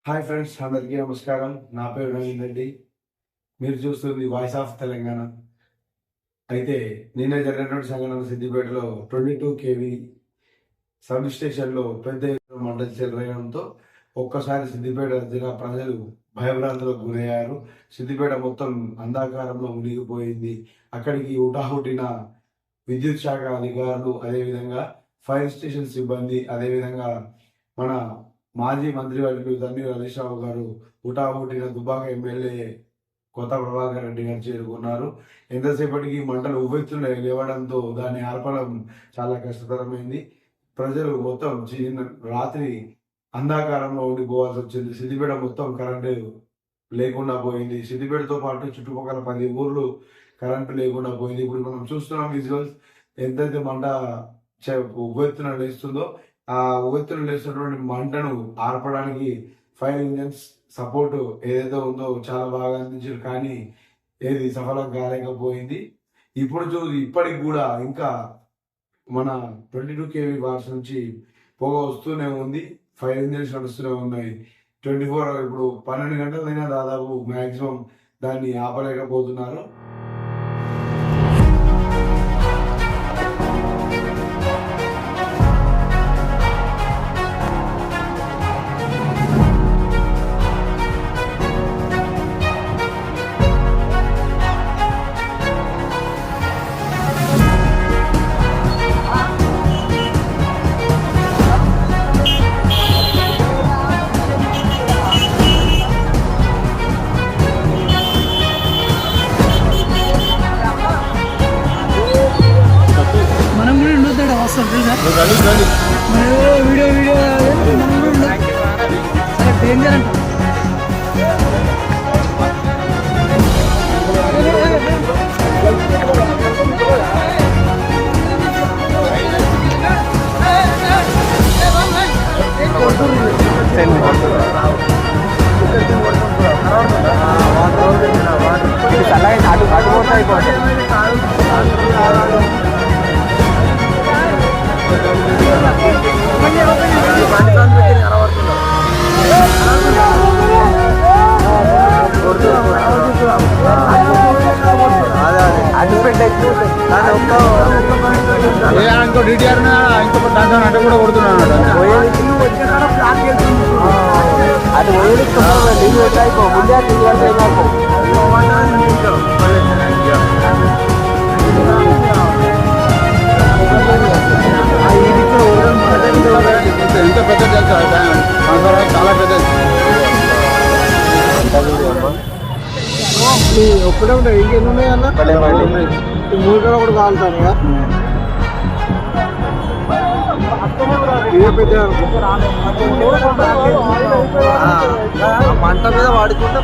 Hi friends, అందరికీ నమస్కారం. నా పేరు నవీన్ రెడ్డి. మీరు చూస్తుంది వాయిస్ ఆఫ్ తెలంగాణ. అయితే నిన్న జరిగినటువంటి సంఘటన సిద్దిపేటలో 22 కేవీ సబ్ స్టేషన్లో పెద్ద ఎత్తున మంటలు చెలరేగడంతో ఒక్కసారి సిద్దిపేట జిల్లా ప్రజలు భయభ్రాంతులకు గురయ్యారు. సిద్దిపేట మొత్తం అంధకారంలో మునిగిపోయింది. అక్కడికి హుటాహుటిన విద్యుత్ శాఖ అధికారులు, అదేవిధంగా ఫైర్ స్టేషన్ సిబ్బంది, అదేవిధంగా మన మాజీ మంత్రివర్యులు తన్నీరు హరీష్ రావు గారు హుటాహుటిన దుబ్బాక ఎమ్మెల్యే కొత్త ప్రభాకర్ రెడ్డి గారు చేరుకున్నారు. ఎంతసేపటికి మంటలు ఉవ్వెత్తున లేవడంతో దాన్ని ఆర్పడం చాలా కష్టతరమైంది. ప్రజలు మొత్తం రాత్రి అంధకారంలో ఉండిపోవాల్సి వచ్చింది. సిద్దిపేట మొత్తం కరెంటు లేకుండా పోయింది. సిద్దిపేటతో పాటు చుట్టుపక్కల 10 ఊర్లు కరెంటు లేకుండా పోయింది. ఇప్పుడు మనం చూస్తున్నాం విజువల్స్, ఎంతైతే మంట ఉవ్వెత్తున లేస్తుందో ఆ ఉవ్వెత్తున లేస్తున్నటువంటి మంటను ఆర్పడానికి ఫైర్ ఇంజన్స్ సపోర్ట్ ఏదైతే ఉందో చాలా బాగా అందించారు. కానీ ఏది సఫలం కాలేకపోయింది. ఇప్పటికి కూడా ఇంకా మన 22 కేవీ వార్స్ నుంచి పొగ వస్తూనే ఉంది. ఫైర్ ఇంజన్స్ నడుస్తూనే ఉన్నాయి. 24 ఇప్పుడు 12 గంటలైనా దాదాపు మ్యాక్సిమం దాన్ని ఆపలేకపోతున్నారు. వీడియో డేంజర్ అంట. ఇంకో డిటిఆర్ ఇంకొక దాంట్లో అంటే కూడా కొడుతున్నాడు. అది ఇంత పెద్ద తెలుసు, చాలా పెద్ద ఒక్కడే ఉంటాయి. ఇంకెన్ని ఉన్నాయన్నా? 3 కూడా కాలుతాను కదా. మంట మీద వాడుకుంటే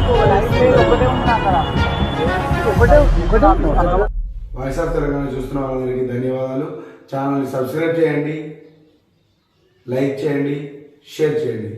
వాయిస్ ఆఫ్ తెలంగాణ చూస్తున్న వాళ్ళందరికీ ధన్యవాదాలు. ఛానల్ని సబ్స్క్రైబ్ చేయండి, లైక్ చేయండి, షేర్ చేయండి.